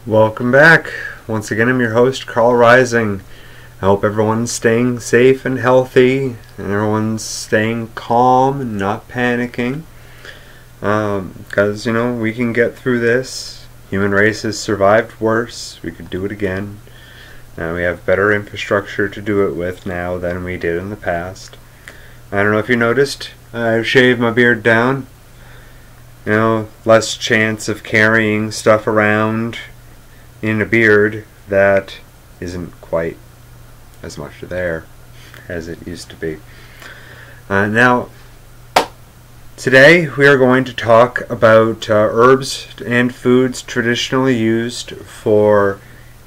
Welcome back. Once again, I'm your host, Carl Rising. I hope everyone's staying safe and healthy, and everyone's staying calm and not panicking. Because, we can get through this. Human race has survived worse. We could do it again. We have better infrastructure to do it with now than we did in the past. I don't know if you noticed, I've shaved my beard down. Less chance of carrying stuff around in a beard that isn't quite as much there as it used to be. Now, today we are going to talk about herbs and foods traditionally used for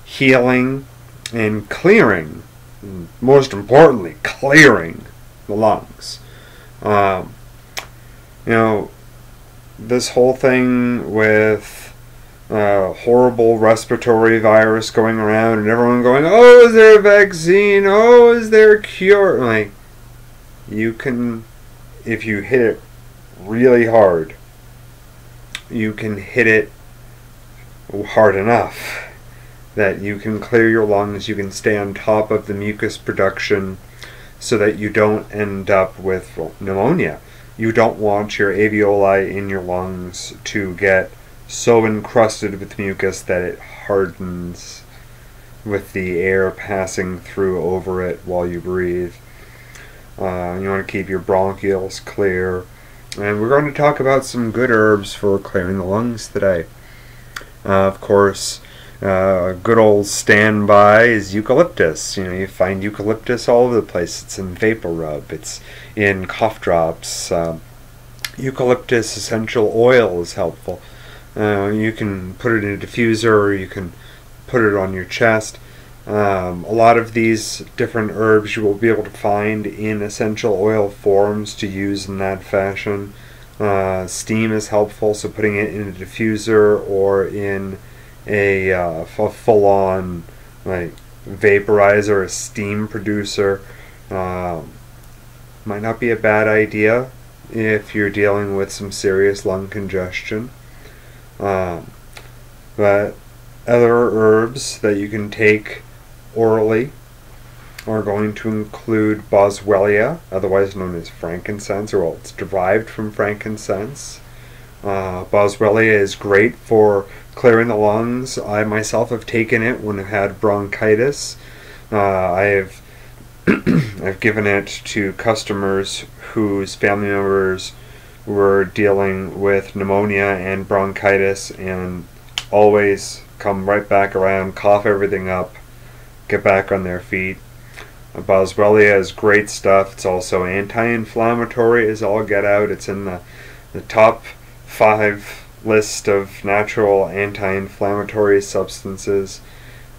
healing and clearing, most importantly, clearing the lungs. This whole thing with horrible respiratory virus going around and everyone going, oh, is there a vaccine? Oh, is there a cure? You can, if you hit it really hard, you can hit it hard enough that you can clear your lungs, you can stay on top of the mucus production so that you don't end up with pneumonia. You don't want your alveoli in your lungs to get so encrusted with mucus that it hardens with the air passing through over it while you breathe. You want to keep your bronchioles clear. And we're going to talk about some good herbs for clearing the lungs today. Of course, good old standby is eucalyptus. You find eucalyptus all over the place. It's in vapor rub. It's in cough drops. Eucalyptus essential oil is helpful. You can put it in a diffuser, or you can put it on your chest. A lot of these different herbs you will be able to find in essential oil forms to use in that fashion. Steam is helpful, so putting it in a diffuser or in a full-on vaporizer, a steam producer, might not be a bad idea if you're dealing with some serious lung congestion. But other herbs that you can take orally are going to include boswellia, otherwise known as frankincense, or it's derived from frankincense. Boswellia is great for clearing the lungs. I myself have taken it when I've had bronchitis. I've given it to customers whose family members were dealing with pneumonia and bronchitis, and always come right back around, cough everything up, get back on their feet. Boswellia is great stuff. It's also anti-inflammatory as all get out. It's in the top 5 list of natural anti-inflammatory substances.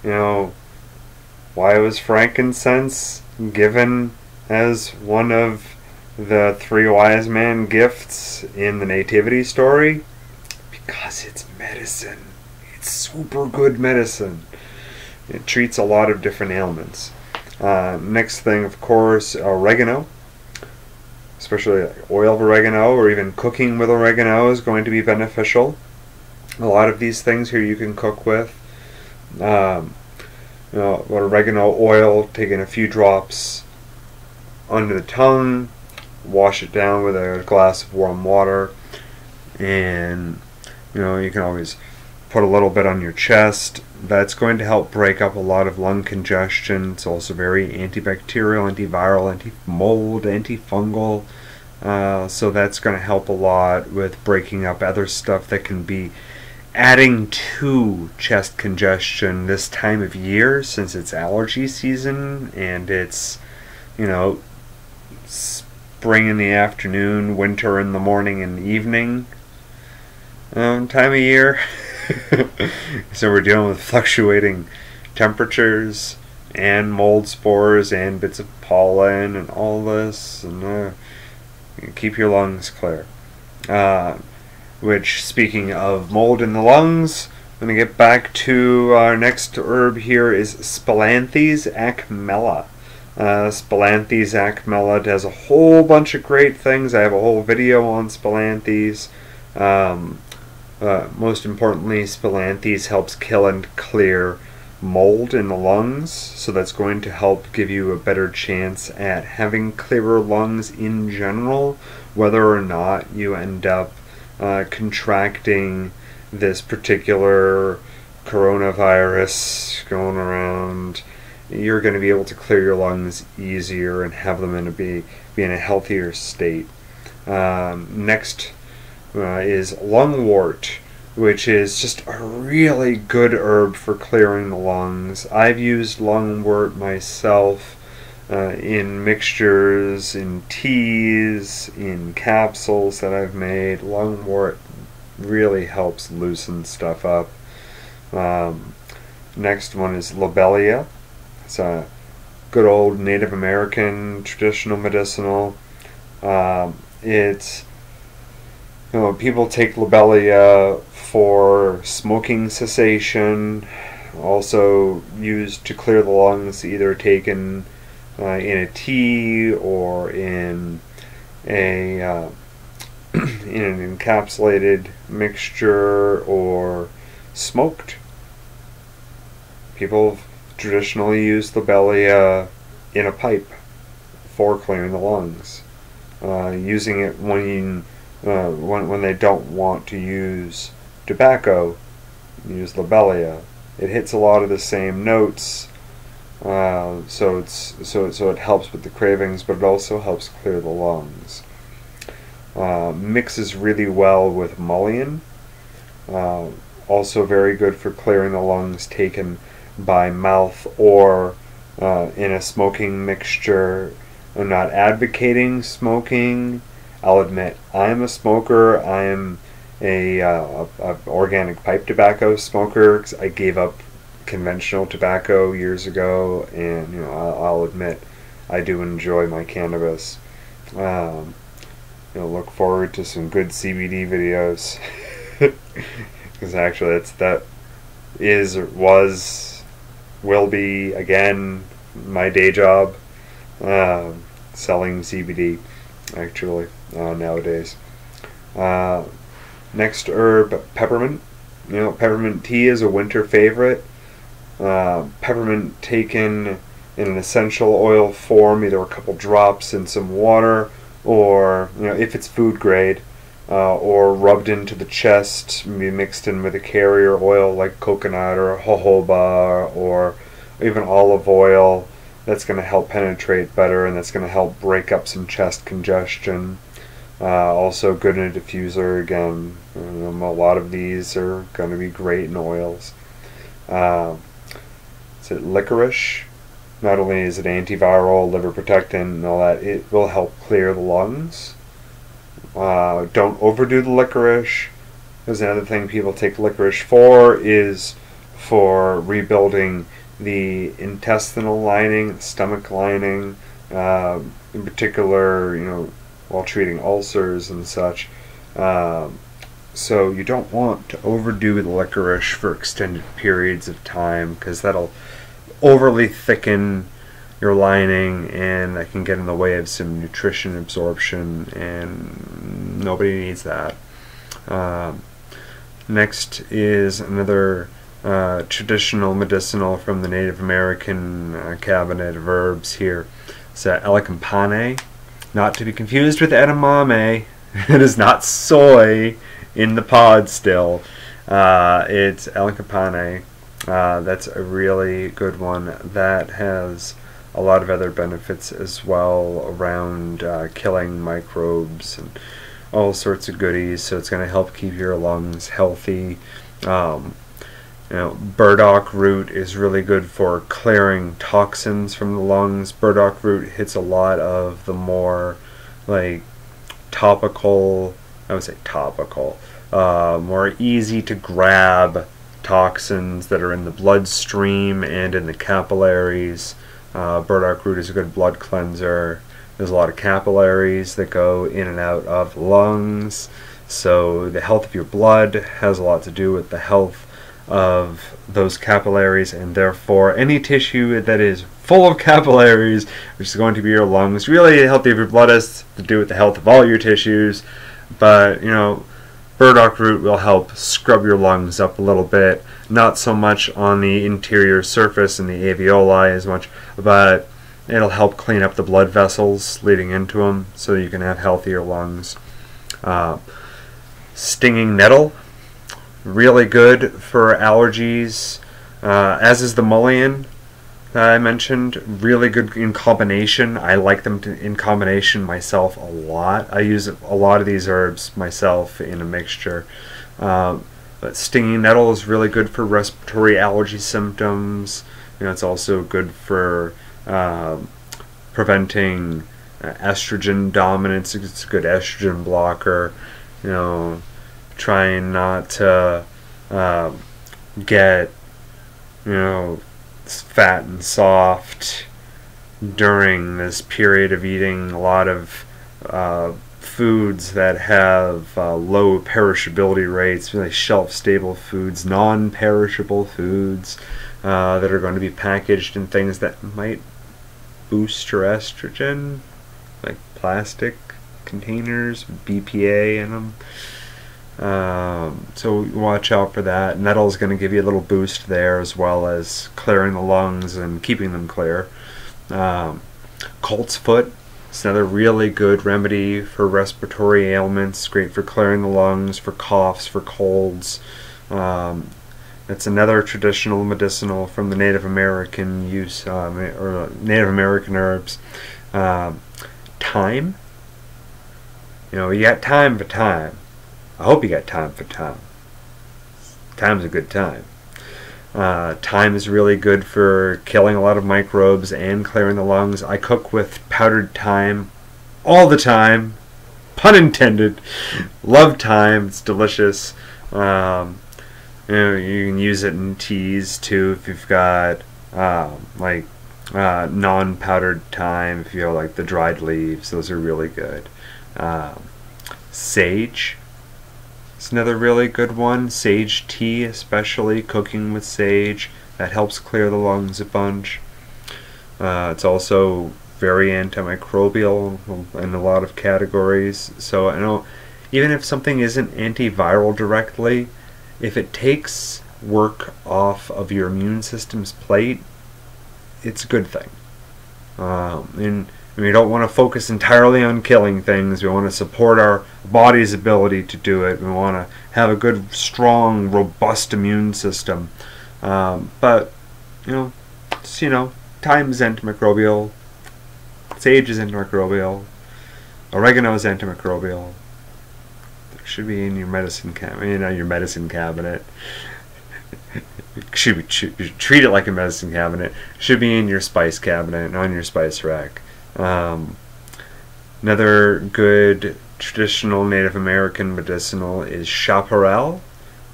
Why was frankincense given as one of the 3 wise man gifts in the nativity story? Because it's medicine. It's super good medicine. It treats a lot of different ailments. Next thing, of course, oregano. Especially oil of oregano, or even cooking with oregano is going to be beneficial. A lot of these things here you can cook with. Oregano oil, taking a few drops under the tongue, wash it down with a glass of warm water, and you can always put a little bit on your chest. That's going to help break up a lot of lung congestion. It's also very antibacterial, antiviral, anti-mold, antifungal. So that's going to help a lot with breaking up other stuff that can be adding to chest congestion this time of year, since it's allergy season and it's spring in the afternoon, winter in the morning and evening time of year. So we're dealing with fluctuating temperatures and mold spores and bits of pollen and all this, and keep your lungs clear. Which, speaking of mold in the lungs, I'm going to get back to our next herb here is Spilanthes acmella. Spilanthes acmella does a whole bunch of great things. I have a whole video on Spilanthes. Most importantly, spilanthes helps kill and clear mold in the lungs, so that's going to help give you a better chance at having clearer lungs in general, whether or not you end up contracting this particular coronavirus going around. You're going to be able to clear your lungs easier and have them be in a healthier state. Next is lungwort, which is just a really good herb for clearing the lungs. I've used lungwort myself in mixtures, in teas, in capsules that I've made. Lungwort really helps loosen stuff up. Next one is lobelia. It's a good old Native American traditional medicinal. It's, people take lobelia for smoking cessation, also used to clear the lungs, either taken in a tea or in a in an encapsulated mixture or smoked. People traditionally use lobelia in a pipe for clearing the lungs, using it when they don't want to use tobacco. Use lobelia. It hits a lot of the same notes, so it helps with the cravings, but it also helps clear the lungs. Mixes really well with mullein. Also very good for clearing the lungs, taken by mouth or in a smoking mixture. I'm not advocating smoking. I'll admit I'm a smoker. I'm a organic pipe tobacco smoker, 'cause I gave up conventional tobacco years ago, and I'll admit I do enjoy my cannabis. Look forward to some good CBD videos, because actually will be again my day job, selling CBD actually nowadays. Next herb, peppermint. Peppermint tea is a winter favorite. Peppermint taken in an essential oil form, either a couple drops in some water, or if it's food grade, or rubbed into the chest, be mixed in with a carrier oil like coconut or jojoba or even olive oil. That's going to help penetrate better, and that's going to help break up some chest congestion. Also good in a diffuser. Again, a lot of these are going to be great in oils. Is it licorice? Not only is it antiviral, liver protectant, and all that, it will help clear the lungs. Don't overdo the licorice. There's another thing people take licorice for, is for rebuilding the intestinal lining, the stomach lining, in particular, while treating ulcers and such. So you don't want to overdo the licorice for extended periods of time, because that'll overly thicken your lining, and that can get in the way of some nutrition absorption, and nobody needs that. Next is another traditional medicinal from the Native American cabinet of herbs here. It's elemcampane, not to be confused with edamame. It is not soy in the pod still. It's elemcampane. That's a really good one. That has a lot of other benefits as well around killing microbes and all sorts of goodies. So it's going to help keep your lungs healthy. Burdock root is really good for clearing toxins from the lungs. Burdock root hits a lot of the more topical, more easy to grab toxins that are in the bloodstream and in the capillaries. Burdock root is a good blood cleanser. There's a lot of capillaries that go in and out of lungs, so the health of your blood has a lot to do with the health of those capillaries, and therefore any tissue that is full of capillaries, which is going to be your lungs. Really, the health of your blood has to do with the health of all your tissues, but Burdock root will help scrub your lungs up a little bit, not so much on the interior surface and the alveoli as much, but it'll help clean up the blood vessels leading into them so you can have healthier lungs. Stinging nettle, really good for allergies, as is the mullein that I mentioned. Really good in combination. I like them in combination myself a lot. I use a lot of these herbs myself in a mixture. But stinging nettle is really good for respiratory allergy symptoms. It's also good for preventing estrogen dominance. It's a good estrogen blocker. Trying not to get fat and soft during this period of eating a lot of foods that have low perishability rates, really shelf-stable foods, non-perishable foods that are going to be packaged in things that might boost your estrogen, like plastic containers, BPA in them. So watch out for that. Nettle's going to give you a little boost there, as well as clearing the lungs and keeping them clear. Coltsfoot is another really good remedy for respiratory ailments. Great for clearing the lungs, for coughs, for colds. It's another traditional medicinal from the Native American use, or Native American herbs. Thyme. You got time for thyme. I hope you got time for thyme. Thyme's a good time. Thyme is really good for killing a lot of microbes and clearing the lungs. I cook with powdered thyme all the time. Pun intended. Love thyme. It's delicious. You can use it in teas too if you've got non-powdered thyme. If you have like the dried leaves, those are really good. Sage. It's another really good one. Sage tea, especially cooking with sage, that helps clear the lungs a bunch. It's also very antimicrobial in a lot of categories. So I know even if something isn't antiviral directly, if it takes work off of your immune system's plate, it's a good thing. And we don't want to focus entirely on killing things. We want to support our body's ability to do it. We want to have a good, strong, robust immune system. But thyme is antimicrobial. Sage is antimicrobial. Oregano is antimicrobial. It should be in your medicine cabinet. Your medicine cabinet. Should treat it like a medicine cabinet. Should be in your spice cabinet, on your spice rack. Another good traditional Native American medicinal is chaparral.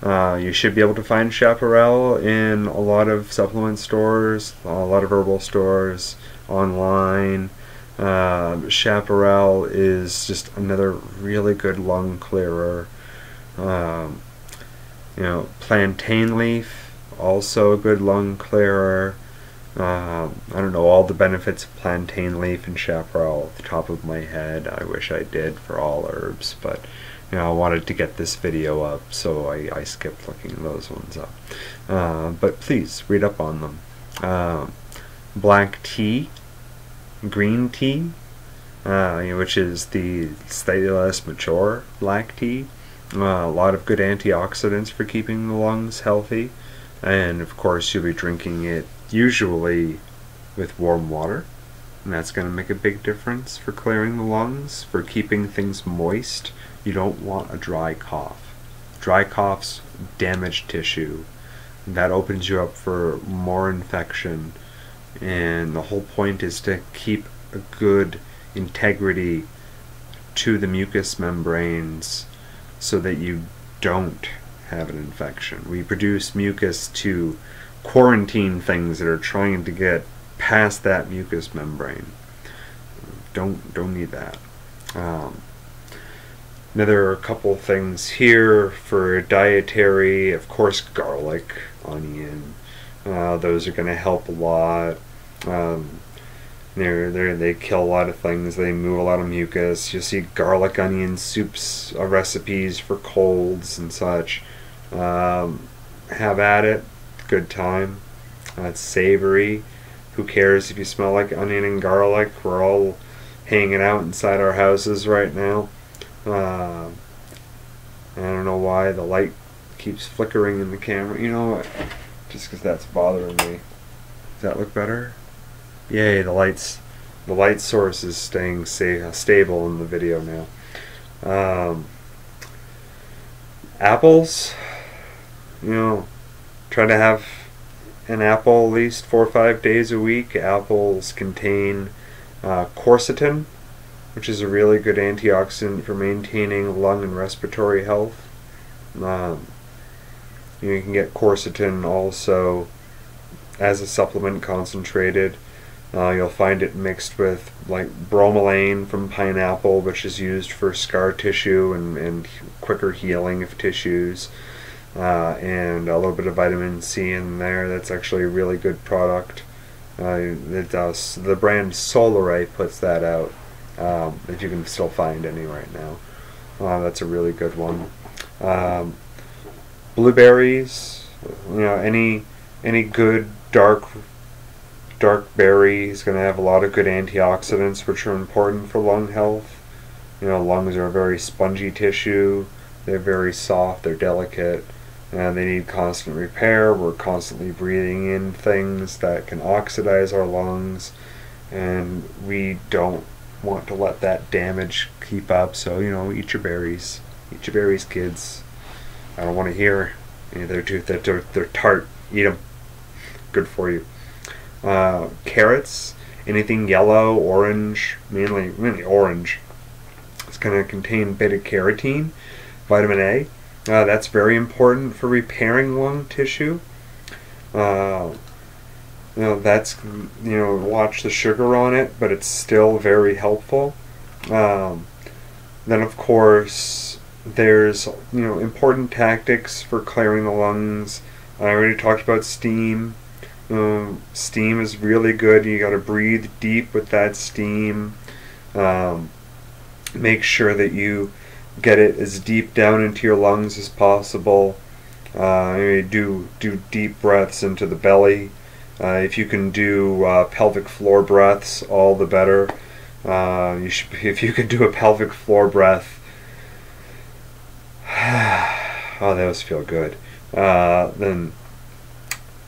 You should be able to find chaparral in a lot of supplement stores, a lot of herbal stores, online. Chaparral is just another really good lung clearer. Plantain leaf, also a good lung clearer. I don't know all the benefits of plantain leaf and chaparral off the top of my head. I wish I did for all herbs, but I wanted to get this video up, so I skipped looking those ones up. But please read up on them. Black tea, green tea, which is the slightly less mature black tea. A lot of good antioxidants for keeping the lungs healthy, and of course you'll be drinking it usually with warm water, and that's going to make a big difference for clearing the lungs, for keeping things moist. You don't want a dry cough. Dry coughs damage tissue. That opens you up for more infection, and the whole point is to keep a good integrity to the mucous membranes so that you don't have an infection. We produce mucus to quarantine things that are trying to get past that mucous membrane. Don't need that. Another couple things here for dietary, of course, garlic, onion. Those are going to help a lot. They kill a lot of things. They move a lot of mucus. You'll see garlic onion soups, recipes for colds and such. Have at it. Good time. It's savory. Who cares if you smell like onion and garlic? We're all hanging out inside our houses right now. I don't know why the light keeps flickering in the camera. You know what? Just because that's bothering me. Does that look better? Yay, the light source is staying stable in the video now. Apples, try to have an apple at least 4 or 5 days a week. Apples contain quercetin, which is a really good antioxidant for maintaining lung and respiratory health. You can get quercetin also as a supplement concentrated. You'll find it mixed with like bromelain from pineapple, which is used for scar tissue and quicker healing of tissues, and a little bit of vitamin C in there. That's actually a really good product. The brand Solare puts that out, if you can still find any right now. That's a really good one. Blueberries, any good dark berry is going to have a lot of good antioxidants, which are important for lung health. Lungs are a very spongy tissue. They're very soft. They're delicate, and they need constant repair. We're constantly breathing in things that can oxidize our lungs, and we don't want to let that damage keep up. So eat your berries. Eat your berries, kids. I don't want to hear they're tart. Eat them. Good for you. Carrots, anything yellow, orange, mainly orange. It's going to contain beta-carotene, vitamin A. That's very important for repairing lung tissue. Watch the sugar on it, but it's still very helpful. Then of course there's important tactics for clearing the lungs. I already talked about steam. Steam is really good. You got to breathe deep with that steam. Make sure that you get it as deep down into your lungs as possible. Do deep breaths into the belly. If you can do pelvic floor breaths, all the better. If you could do a pelvic floor breath, oh, those feel good. Then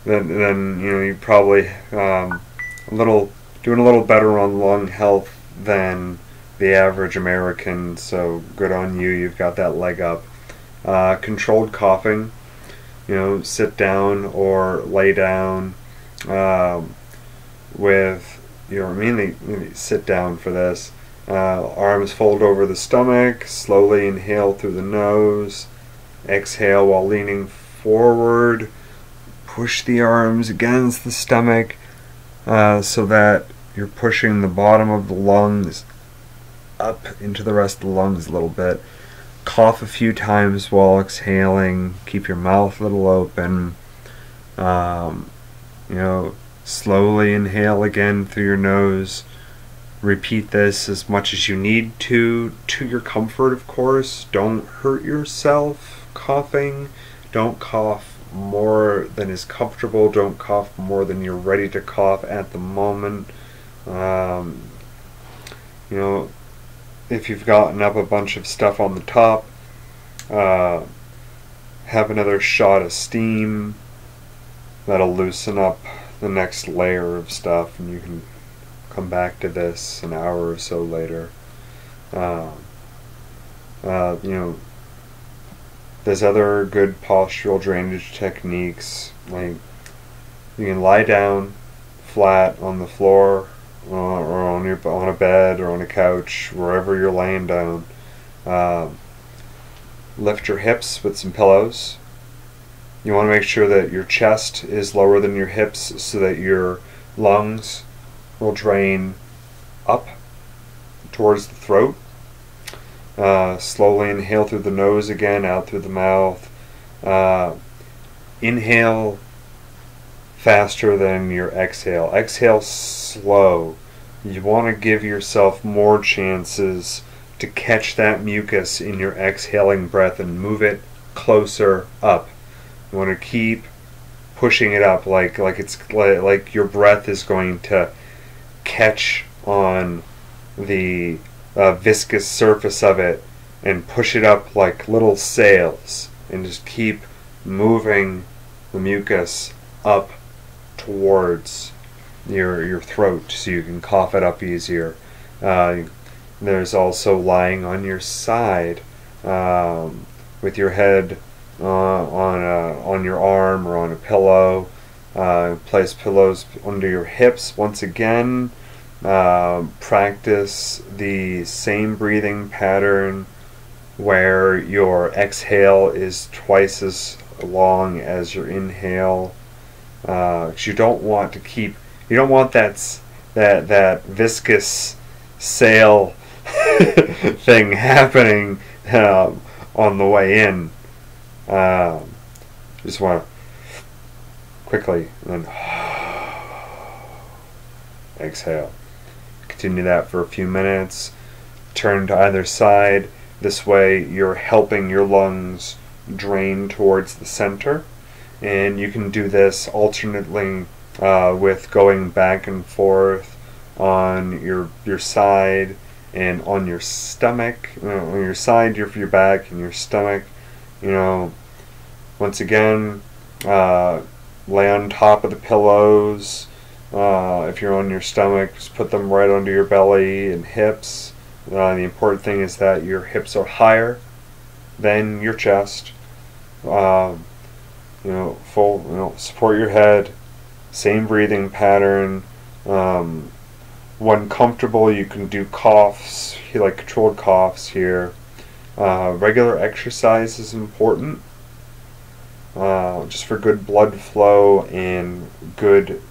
you probably doing a little better on lung health than the average American. So good on you. You've got that leg up. Controlled coughing. Sit down or lay down. Mainly sit down for this. Arms fold over the stomach. Slowly inhale through the nose. Exhale while leaning forward. Push the arms against the stomach so that you're pushing the bottom of the lungs up into the rest of the lungs a little bit. Cough a few times while exhaling. Keep your mouth a little open. Slowly inhale again through your nose. Repeat this as much as you need to your comfort, of course. Don't hurt yourself coughing. Don't cough more than is comfortable. Don't cough more than you're ready to cough at the moment. If you've gotten up a bunch of stuff on the top, have another shot of steam. That'll loosen up the next layer of stuff, and you can come back to this an hour or so later. There's other good postural drainage techniques, like you can lie down flat on the floor or on a bed or on a couch, wherever you're laying down. Lift your hips with some pillows. You want to make sure that your chest is lower than your hips so that your lungs will drain up towards the throat. Slowly inhale through the nose again, out through the mouth. Inhale faster than your exhale. Exhale slow. You want to give yourself more chances to catch that mucus in your exhaling breath and move it closer up. You want to keep pushing it up like your breath is going to catch on the viscous surface of it and push it up like little sails, and just keep moving the mucus up towards your throat so you can cough it up easier. There's also lying on your side with your head on your arm or on a pillow. Place pillows under your hips. Once again, practice the same breathing pattern where your exhale is twice as long as your inhale. 'Cause you don't want that viscous sail thing happening on the way in. Just want to quickly and then exhale. Continue that for a few minutes. Turn to either side. This way you're helping your lungs drain towards the center. And you can do this alternately with going back and forth on your side and on your stomach. On your side, your back, and your stomach. Once again, lay on top of the pillows. If you're on your stomach, just put them right under your belly and hips. The important thing is that your hips are higher than your chest. Support your head. Same breathing pattern. When comfortable, you can do coughs, like controlled coughs here. Regular exercise is important, just for good blood flow and good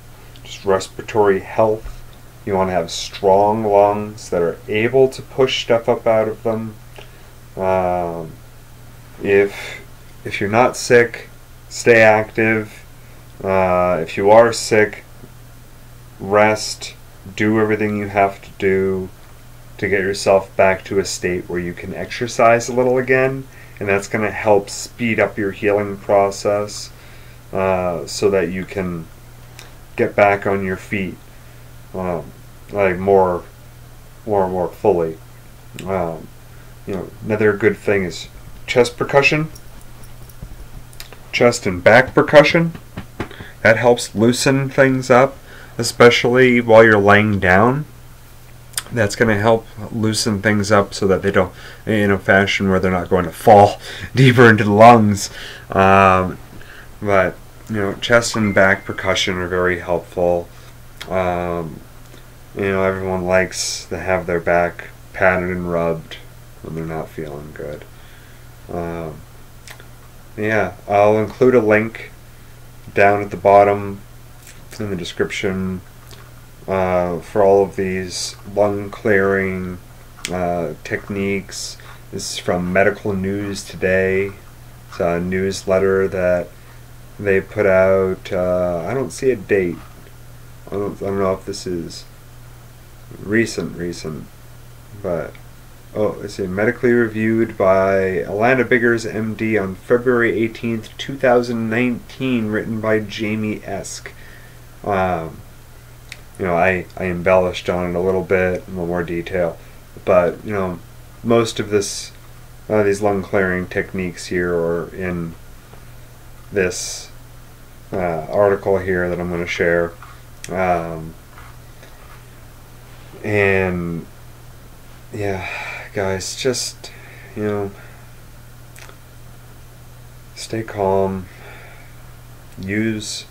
just respiratory health. You want to have strong lungs that are able to push stuff up out of them. If you're not sick, stay active. If you are sick, rest. Do everything you have to do to get yourself back to a state where you can exercise a little again, and that's going to help speed up your healing process so that you can get back on your feet more fully. Another good thing is chest percussion, chest and back percussion. That helps loosen things up, especially while you're laying down. That's going to help loosen things up so that they don't, in a fashion where they're not going to fall deeper into the lungs. But chest and back percussion are very helpful. Everyone likes to have their back patted and rubbed when they're not feeling good. I'll include a link down at the bottom in the description for all of these lung clearing techniques. This is from Medical News Today. It's a newsletter that they put out. I don't see a date. I don't know if this is recent, but it's medically reviewed by Alana Biggers, MD, on February 18th, 2019, written by Jamie Esk. I embellished on it a little bit, a little more detail, but most of these lung clearing techniques here are in this article here that I'm going to share. Guys, just stay calm. Use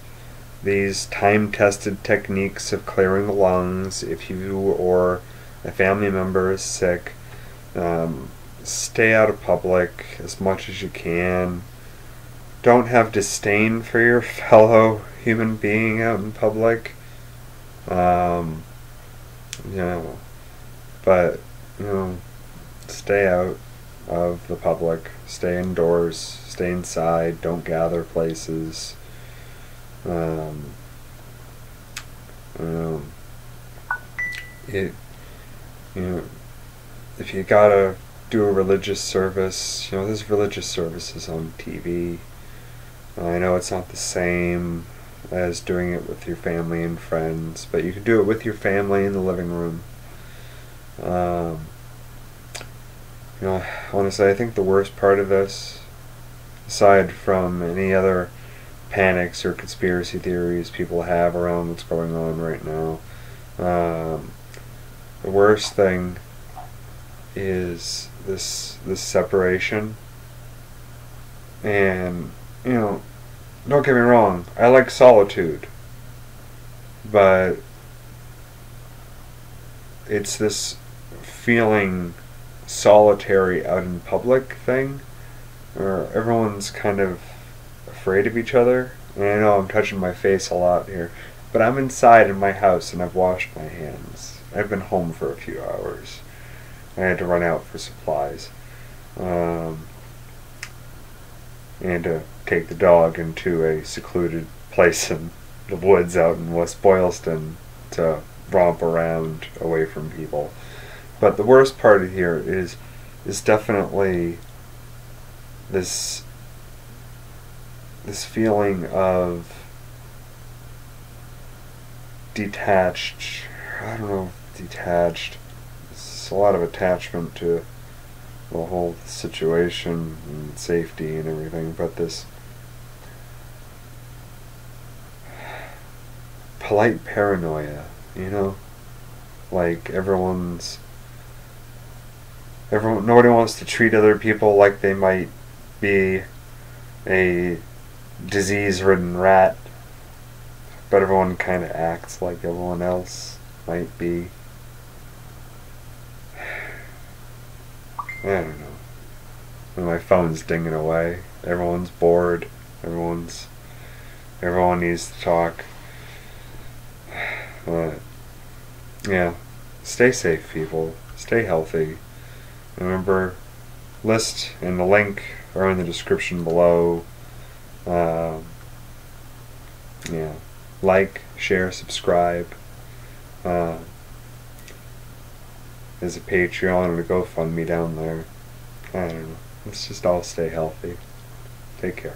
these time-tested techniques of clearing the lungs. If you or a family member is sick, stay out of public as much as you can. Don't have disdain for your fellow human being out in public. But stay out of the public. Stay indoors. Stay inside. Don't gather places. it, you know, if you gotta do a religious service, there's religious services on TV. I know it's not the same as doing it with your family and friends, but you can do it with your family in the living room. Honestly, I think the worst part of this, aside from any other panics or conspiracy theories people have around what's going on right now, the worst thing is this separation. And don't get me wrong, I like solitude, but it's this feeling solitary out in public thing where everyone's kind of afraid of each other. And I know I'm touching my face a lot here, but I'm inside in my house and I've washed my hands. I've been home for a few hours. I had to run out for supplies, and to take the dog into a secluded place in the woods out in West Boylston to romp around away from people. But the worst part of here is definitely this feeling of detached. I don't know, detached. It's a lot of attachment to the whole situation and safety and everything, but this polite paranoia, like nobody wants to treat other people like they might be a disease-ridden rat, but everyone kind of acts like everyone else might be. I don't know. And my phone's dinging away. Everyone's bored. Everyone needs to talk. Yeah. Stay safe, people. Stay healthy. Remember, list and the link are in the description below. Yeah. Like, share, subscribe. There's a Patreon and a GoFundMe down there. I don't know. Let's just all stay healthy. Take care.